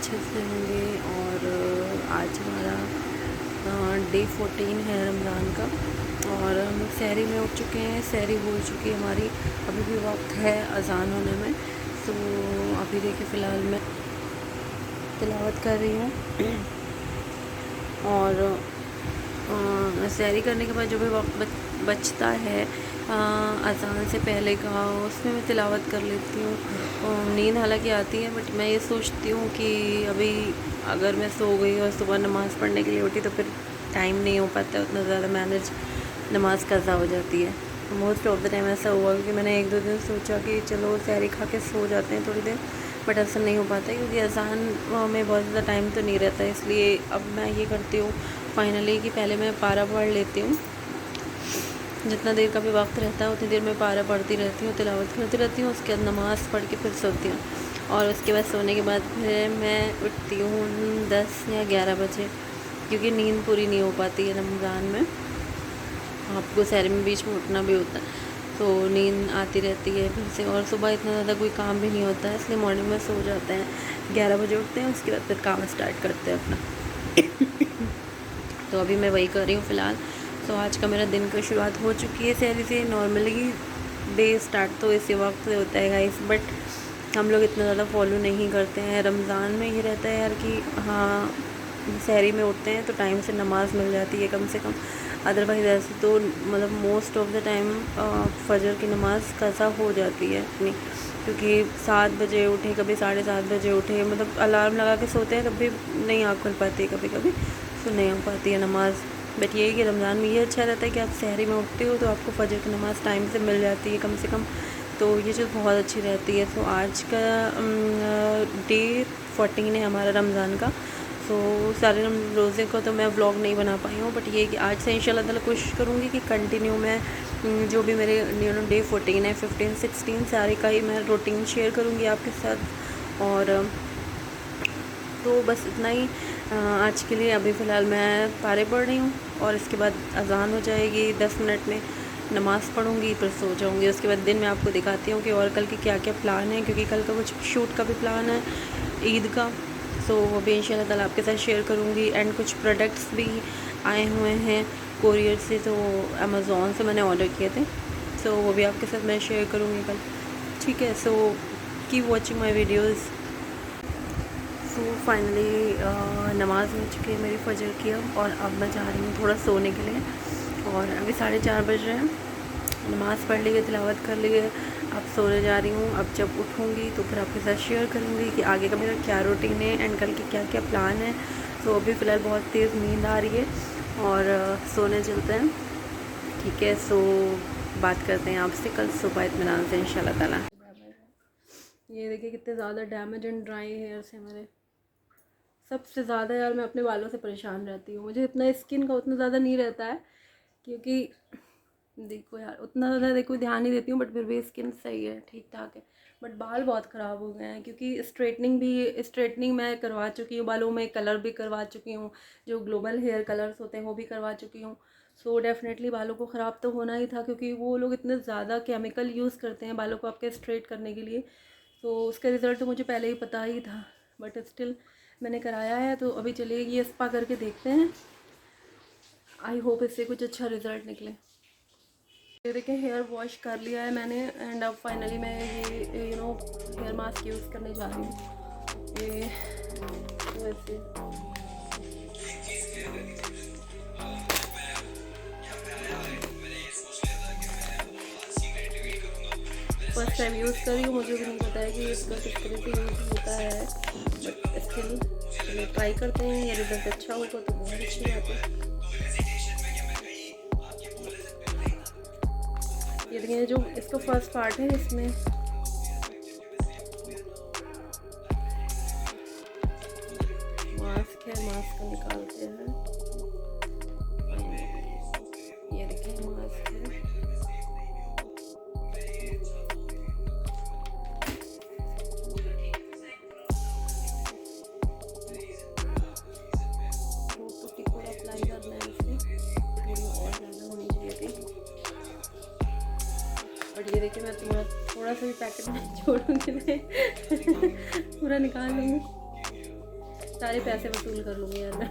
अच्छे से होंगे। और आज हमारा डे 14 है रमज़ान का और हम लोग सहरी में उठ चुके हैं। सहरी हो चुकी है हमारी, अभी भी वक्त है अज़ान होने में। तो अभी देखिए फ़िलहाल मैं तिलावत कर रही हूँ और सहरी करने के बाद जो भी वक्त बचता है अज़ान से पहले का, उसमें मैं तिलावत कर लेती हूँ। नींद हालांकि आती है, बट मैं ये सोचती हूँ कि अभी अगर मैं सो गई और सुबह नमाज़ पढ़ने के लिए उठी तो फिर टाइम नहीं हो पाता उतना ज़्यादा मैनेज, नमाज कज़ा हो जाती है। मोस्ट ऑफ द टाइम ऐसा हुआ क्योंकि मैंने 1-2 दिन सोचा कि चलो सहरी खा के सो जाते हैं थोड़ी देर, बट ऐसा नहीं हो पाता क्योंकि अज़ान में बहुत ज़्यादा टाइम तो नहीं रहता। इसलिए अब मैं ये करती हूँ फाइनली कि पहले मैं पारा पढ़ लेती हूँ, जितना देर का भी वक्त रहता है उतनी देर मैं पारा पढ़ती रहती हूँ, तिलावत करती रहती हूँ। उसके बाद नमाज़ पढ़ के फिर सोती हूँ और उसके बाद सोने के बाद फिर मैं उठती हूँ 10 या 11 बजे, क्योंकि नींद पूरी नहीं हो पाती है रमज़ान में। आपको सहरी में बीच में उठना भी होता है तो नींद आती रहती है फिर से, और सुबह इतना ज़्यादा कोई काम भी नहीं होता है, इसलिए मॉर्निंग में सो जाते हैं। 11 बजे उठते हैं, उसके बाद फिर काम स्टार्ट करते हैं अपना। तो अभी मैं वही कर रही हूँ फ़िलहाल। तो आज का मेरा दिन की शुरुआत हो चुकी है सहरी से। नॉर्मली डे स्टार्ट तो इसी वक्त से होता है गाइस, बट हम लोग इतना ज़्यादा फॉलो नहीं करते हैं। रमज़ान में ये रहता है यार कि हाँ सहरी में उठते हैं तो टाइम से नमाज़ मिल जाती है कम से कम। अदरवाइज़ ऐसे तो मतलब मोस्ट ऑफ द टाइम फजर की नमाज़ कज़ा हो जाती है अपनी, क्योंकि 7 बजे उठे, कभी 7:30 बजे उठे, मतलब अलार्म लगा के सोते हैं तब भी नहीं आँख खुल पाती, कभी कभी तो नहीं हो पाती है नमाज़। बट ये है कि रमज़ान में ये अच्छा रहता है कि आप सहरी में उठते हो तो आपको फजर की नमाज़ टाइम से मिल जाती है कम से कम, तो ये चीज़ बहुत अच्छी रहती है। तो आज का डे 14 है हमारा रमज़ान का। तो सारे रोज़े को तो मैं व्लॉग नहीं बना पाई हूँ, बट ये कि आज से इंशाल्लाह ताला कोशिश करूँगी कि कंटिन्यू मैं जो भी मेरे डे 14 है, 15, 16 सारे का ही मैं रूटीन शेयर करूँगी आपके साथ। और तो बस इतना ही आज के लिए। अभी फ़िलहाल मैं पारे पढ़ रही हूँ और इसके बाद अज़ान हो जाएगी 10 मिनट में, नमाज़ पढ़ूँगी फिर सो जाऊँगी। उसके बाद दिन में आपको दिखाती हूँ कि और कल के क्या क्या प्लान है, क्योंकि कल का कुछ शूट का भी प्लान है ईद का, तो वो भी इंशाल्लाह ताला आपके साथ शेयर करूँगी। एंड कुछ प्रोडक्ट्स भी आए हुए हैं कोरियर से, तो अमेज़ोन से मैंने ऑर्डर किए थे, तो वो भी आपके साथ मैं शेयर करूँगी कल, ठीक है। So keep watching my videos. तो फाइनली नमाज़ हो चुकी है मेरी फजर की अब, और अब मैं जा रही हूँ थोड़ा सोने के लिए। और अभी 4:30 बज रहे हैं, नमाज़ पढ़ ली है, तिलावत कर ली है, अब सोने जा रही हूँ। अब जब उठूँगी तो फिर आपके साथ शेयर करूँगी कि आगे का मेरा क्या रूटीन है एंड कल के क्या क्या प्लान है। तो अभी फ़िलहाल बहुत तेज़ नींद आ रही है और सोने चलते हैं, ठीक है। सो बात करते हैं आपसे कल सुबह इत्मीनान से इंशाल्लाह ताला। ये देखिए कितने ज़्यादा डैमेज एंड ड्राई हेयर्स हैं मेरे। सबसे ज़्यादा यार मैं अपने बालों से परेशान रहती हूँ। मुझे इतना स्किन का उतना ज़्यादा नहीं रहता है, क्योंकि देखो यार उतना ज़्यादा देखो ध्यान नहीं देती हूँ, बट फिर भी स्किन सही है, ठीक ठाक है। बट बाल बहुत ख़राब हो गए हैं, क्योंकि स्ट्रेटनिंग मैं करवा चुकी हूँ, बालों में कलर भी करवा चुकी हूँ, जो ग्लोबल हेयर कलर्स होते हैं वो भी करवा चुकी हूँ। सो डेफिनेटली बालों को ख़राब तो होना ही था, क्योंकि वो लोग इतने ज़्यादा केमिकल यूज़ करते हैं बालों को आपके स्ट्रेट करने के लिए। तो उसका रिज़ल्ट तो मुझे पहले ही पता ही था, बट स्टिल मैंने कराया है। तो अभी चलिए ये स्पा करके देखते हैं, आई होप इससे कुछ अच्छा रिज़ल्ट निकले। ये देखिए हेयर वॉश कर लिया है मैंने, एंड अब फाइनली मैं ये हेयर मास्क यूज़ करने जा रही हूँ। ये वैसे फर्स्ट टाइम यूज़ कर रही हूँ, मुझे भी नहीं पता है कि इसका किस तरह से यूज़ होता है, बट स्टिल चलिए ट्राई करते हैं। ये रिज़ल्ट अच्छा होगा तो बहुत अच्छी बात है। ये देखिए जो इसका फर्स्ट पार्ट है, इसमें मास्क है, मास्क को निकालते हैं। ये देखिए मास्क है, तो टिकोड़ा अप्लाई करना है इसमें, थोड़ी और ज़्यादा होनी चाहिए थी। बट ये देखिए मैं थोड़ा सा भी पैकेट नहीं छोड़ूंगी मैं पूरा निकाल लूँगी। सारे पैसे वसूल कर लूँगी यार मैं।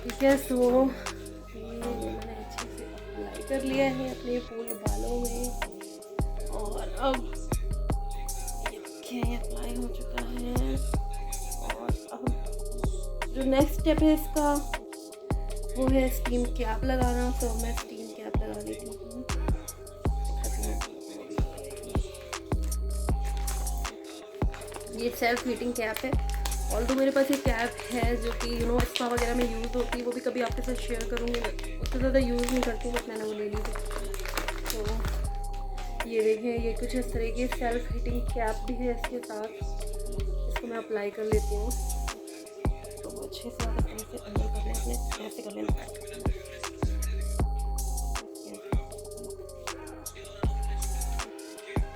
ठीक है, सो ये मैंने अच्छे से अप्लाई कर लिया है अपने पूरे बालों में और अब ये अप्लाई हो चुका है। और अब जो नेक्स्ट स्टेप है इसका वो है स्टीम कैप लगाना। तो मैं स्टीम कैप लगा लेती हूँ। ये सेल्फ हीटिंग कैप है। और तो मेरे पास एक कैप है जो कि स्पा वगैरह में यूज़ होती है, वो भी कभी आपके साथ शेयर करूँगी। उससे ज़्यादा यूज़ नहीं करती बट मैंने वो ले ली थी। तो ये देखें, ये कुछ इस तरह की सेल्फ हीटिंग कैप भी है इसके साथ। इसको मैं अप्लाई कर लेती हूँ। तो वो अच्छे से आप ऐसे अंदर कर लें, अपने ऐसे कर लें।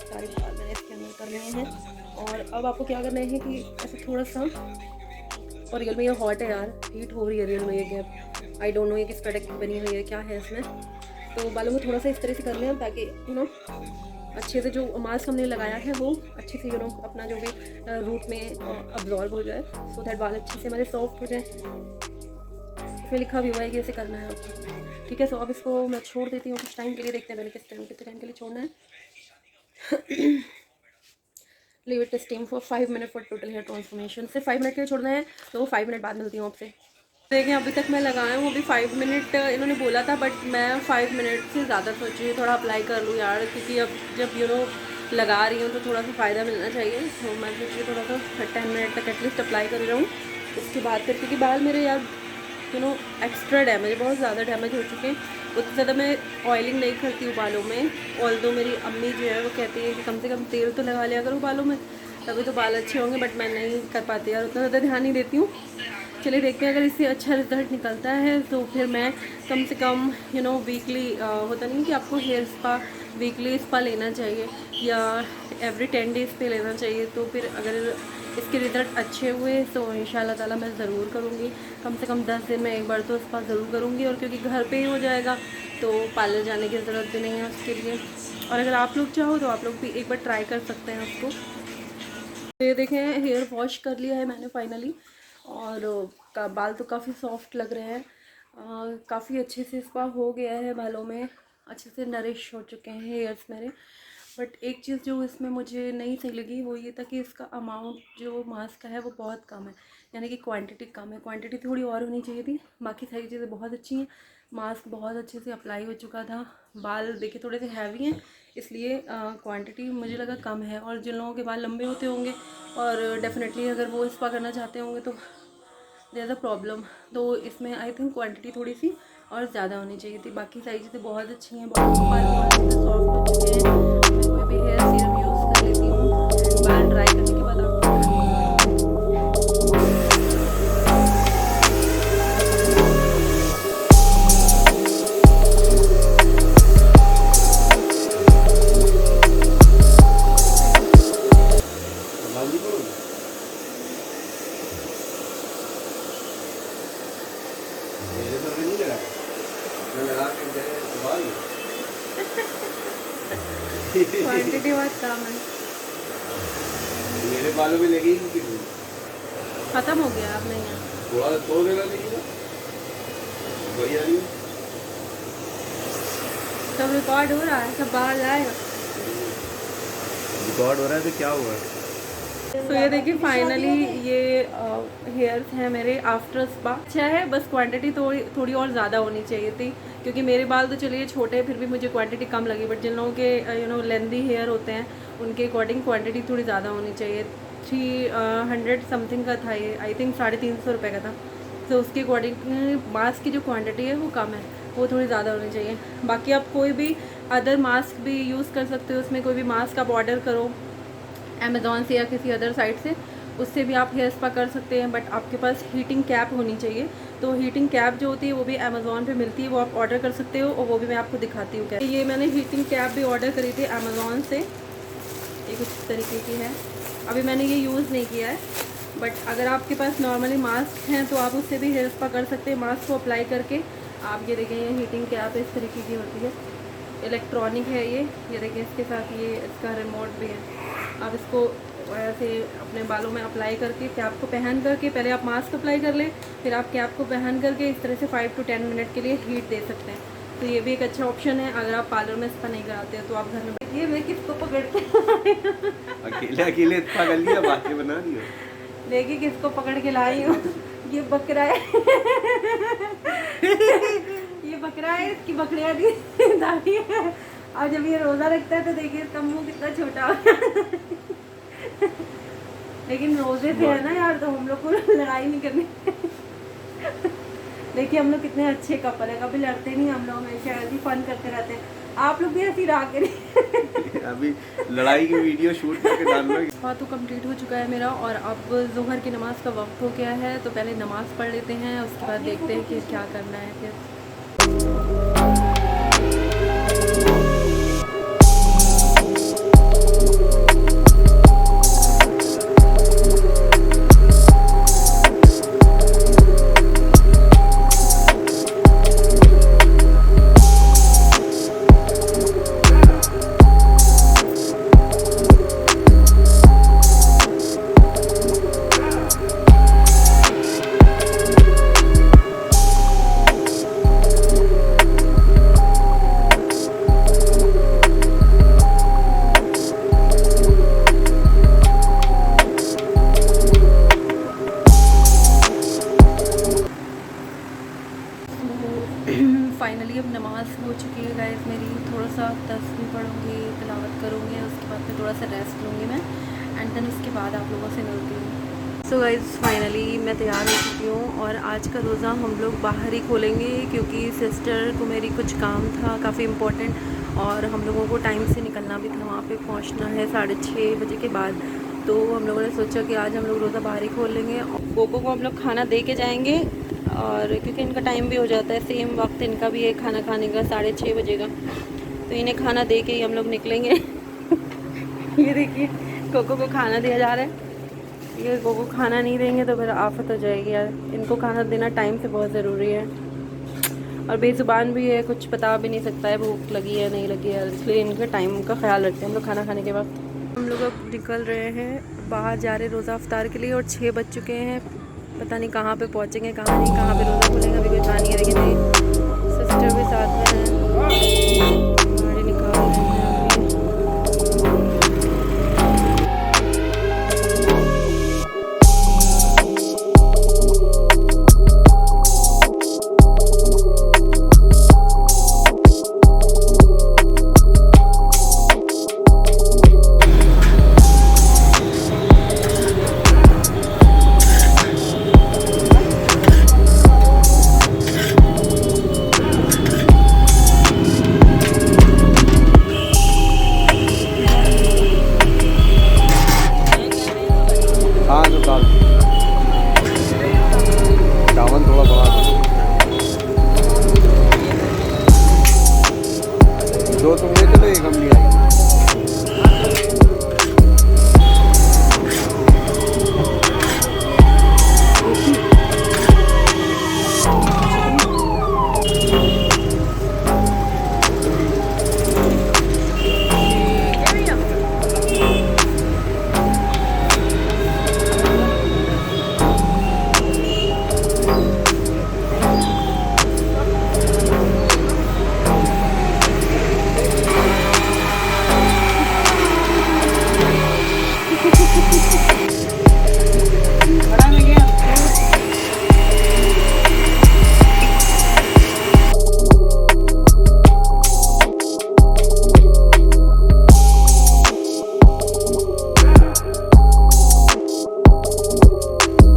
सारे बाल मैंने इसके अंदर कर लिए हैं। और अब आपको क्या करना है कि ऐसे थोड़ा सा, और रियल में ये हॉट है यार, हीट हो रही है रियल में ये कैप। आई डोंट नो ये किस प्रोडक्ट की बनी हुई है, क्या है इसमें। तो बालों में थोड़ा सा इस तरह से कर लें ताकि अच्छे से जो मास्क हमने लगाया है वो अच्छे से अपना जो भी रूट में अब्जॉर्ब हो जाए, सो दैट बाल अच्छे से हमारे सॉफ्ट हो जाए। इसमें लिखा भी हुआ है कि ऐसे करना है आपको। ठीक है, सो अब इसको मैं छोड़ देती हूँ कुछ टाइम के लिए। देखते हैं पहले कितने टाइम के लिए छोड़ना है। Leave it steam for 5 minute for total hair transformation. सिर्फ 5 मिनट के लिए छोड़ना है, तो 5 मिनट बाद मिलती हूँ आपसे। देखें, अभी तक मैं लगाया हूँ, अभी 5 मिनट इन्होंने बोला था, बट मैं 5 मिनट से ज़्यादा सोच रही हूँ थोड़ा अप्लाई कर लूँ यार, क्योंकि अब जब लगा रही हूँ तो थोड़ा सा फ़ायदा मिलना चाहिए। तो मैं सोच रही हूँ थोड़ा सा 10 मिनट तक एटलीस्ट अप्लाई कर रहा हूँ। उसके बाद फिर, क्योंकि बाल मेरे यार एक्स्ट्रा डैमेज, बहुत ज़्यादा डैमेज हो चुके हैं। उतनी ज़्यादा मैं ऑयलिंग नहीं करती हूँ बालों में। ऑल्दो मेरी अम्मी जो है वो कहती है कि कम से कम तेल तो लगा लिया करो बालों में, तभी तो बाल अच्छे होंगे, बट मैं नहीं कर पाती यार, उतना ज़्यादा ध्यान नहीं देती हूँ। चलिए देखते हैं, अगर इससे अच्छा रिजल्ट निकलता है तो फिर मैं कम से कम वीकली, होता नहीं कि आपको हेयर स्पा वीकली स्पा लेना चाहिए या एवरी 10 डेज़ पे लेना चाहिए। तो फिर अगर इसके रिज़ल्ट अच्छे हुए तो इंशाल्लाह ताला मैं ज़रूर करूँगी। कम से कम 10 दिन में एक बार तो स्पा ज़रूर करूँगी। और क्योंकि घर पे ही हो जाएगा तो पार्लर जाने की ज़रूरत भी नहीं है उसके लिए। और अगर आप लोग चाहो तो आप लोग भी एक बार ट्राई कर सकते हैं उसको। तो ये देखें, हेयर वॉश कर लिया है मैंने फाइनली, और बाल तो काफ़ी सॉफ्ट लग रहे हैं। काफ़ी अच्छे से स्पा हो गया है बालों में, अच्छे से नरिश हो चुके हैं हेयर्स मेरे। बट एक चीज़ जो इसमें मुझे नहीं सही लगी वो ये था कि इसका अमाउंट जो मास्क का है वो बहुत कम है, यानी कि क्वांटिटी कम है। क्वांटिटी थोड़ी और होनी चाहिए थी। बाकी सारी चीज़ें बहुत अच्छी हैं। मास्क बहुत अच्छे से अप्लाई हो चुका था। बाल देखिए थोड़े से हैवी हैं, इसलिए क्वांटिटी मुझे लगा कम है। और जिन लोगों के बाल लंबे होते होंगे और डेफिनेटली अगर वो स्पा करना चाहते होंगे तो देयर अ प्रॉब्लम। तो इसमें आई थिंक क्वांटिटी थोड़ी सी और ज़्यादा होनी चाहिए थी। बाकी सारी चीज़ें बहुत अच्छी हैं। बाल बहुत सॉफ्ट हो चुके हैं। मैं कोई भी हेयर सीरम यूज़ कर लेती हूँ बाल ड्राई करने के बाद। आपको क्वांटिटी बहुत कम है। मेरे बालों में लगी ख़त्म हो गया, अब नहीं है। थोड़ा तो देना चाहिए, बढ़िया नहीं। सब रिकॉर्ड हो रहा है, सब बाहर आएगा। रिकॉर्ड हो रहा है तो क्या हुआ? तो ये देखिए फाइनली ये हेयर्स हैं मेरे आफ्टर स्पा। अच्छा है, बस क्वांटिटी थोड़ी और ज़्यादा होनी चाहिए थी, क्योंकि मेरे बाल तो चलिए छोटे हैं, फिर भी मुझे क्वांटिटी कम लगी। बट जिन लोगों के लेंदी हेयर होते हैं उनके अकॉर्डिंग क्वांटिटी थोड़ी ज़्यादा होनी चाहिए। 300 समथिंग का था ये, आई थिंक 350 रुपये का था। तो उसके अकॉर्डिंग मास्क की जो क्वांटिटी है वो कम है, वो थोड़ी ज़्यादा होनी चाहिए। बाकी आप कोई भी अदर मास्क भी यूज़ कर सकते हो। उसमें कोई भी मास्क आप ऑर्डर करो अमेज़ॉन से या किसी अदर साइट से, उससे भी आप हेयर स्पा कर सकते हैं। बट आपके पास हीटिंग कैप होनी चाहिए। तो हीटिंग कैप जो होती है वो भी अमेज़ॉन पे मिलती है, वो आप ऑर्डर कर सकते हो, और वो भी मैं आपको दिखाती हूँ क्या। ये मैंने हीटिंग कैप भी ऑर्डर करी थी अमेज़ॉन से, ये कुछ तरीके की है। अभी मैंने ये यूज़ नहीं किया है, बट अगर आपके पास नॉर्मली मास्क हैं तो आप उससे भी हेयर स्पा कर सकते हैं। मास्क को अप्लाई करके आप ये देखें, ये हीटिंग कैप इस तरीके की होती है, इलेक्ट्रॉनिक है ये देखिए, इसके साथ ये इसका रिमोट भी है। आप इसको ऐसे अपने बालों में अप्लाई करके कैप को पहन करके, पहले आप मास्क अप्लाई कर लें, फिर आप कैप को पहन करके इस तरह से 5 to 10 मिनट के लिए हीट दे सकते हैं। तो ये भी एक अच्छा ऑप्शन है अगर आप पार्लर में स्पा नहीं कराते हो तो आप घर में। ये मैं किसको पकड़ के अकेले स्पा कर लिया, बातें बना रही हो। देखिए किसको पकड़ के लाई हूँ। ये बकरा है ये बकरा है, इसकी बकरियाँ भी दाढ़ी है। और जब ये रोज़ा रखता है तो देखिए इसका मुंह कितना छोटा हो गया। लेकिन रोजे से है ना यार, तो हम लोग को लड़ाई नहीं करनी। देखिए हम लोग कितने अच्छे कपल है, कभी लड़ते नहीं हम लोग, हमेशा ऐसे फन करते रहते हैं। आप लोग भी ऐसी राह करिए। अभी लड़ाई की वीडियो शूट करके डालना। स्पा तो कंप्लीट हो चुका है मेरा और अब ज़ोहर की नमाज़ का वक्त हो गया है, तो पहले नमाज़ पढ़ लेते हैं, उसके बाद देखते हैं कि क्या करना है फिर। फाइनली अब नमाज़ हो चुकी है गाइस मेरी। थोड़ा सा तस्बीह पढ़ूँगी, तिलावत करूँगी, उसके बाद फिर थोड़ा सा रेस्ट लूँगी मैं, एंड देन उसके बाद आप लोगों से मिलती हूँ। सो गाइस फाइनली मैं तैयार हो चुकी हूँ और आज का रोज़ा हम लोग बाहर ही खोलेंगे क्योंकि सिस्टर को मेरी कुछ काम था काफ़ी इम्पोर्टेंट और हम लोगों को टाइम से निकलना भी था, वहाँ पर पहुँचना है 6:30 बजे के बाद। तो हम लोगों ने सोचा कि आज हम लोग रोज़ा बाहर ही खोल लेंगे। कोको को हम लोग खाना दे के जाएँगे और क्योंकि इनका टाइम भी हो जाता है, सेम वक्त इनका भी है खाना खाने का 6:30 बजे का, तो इन्हें खाना दे के ही हम लोग निकलेंगे। ये देखिए कोको को खाना दिया जा रहा है। ये कोको खाना नहीं देंगे तो फिर आफत हो जाएगी यार, इनको खाना देना टाइम से बहुत ज़रूरी है। और बेज़ुबान भी है, कुछ बता भी नहीं सकता है भूख लगी है नहीं लगी है, इसलिए इनके टाइम का ख्याल रखते हैं हम लोग खाना खाने के वक्त। हम लोग अब निकल रहे हैं, बाहर जा रहे रोज़ा अफ्तार के लिए और 6 बज चुके हैं। पता नहीं कहाँ पे पहुँचेंगे कहाँ नहीं, कहाँ पे रोज़ा खुलेगा अभी कोई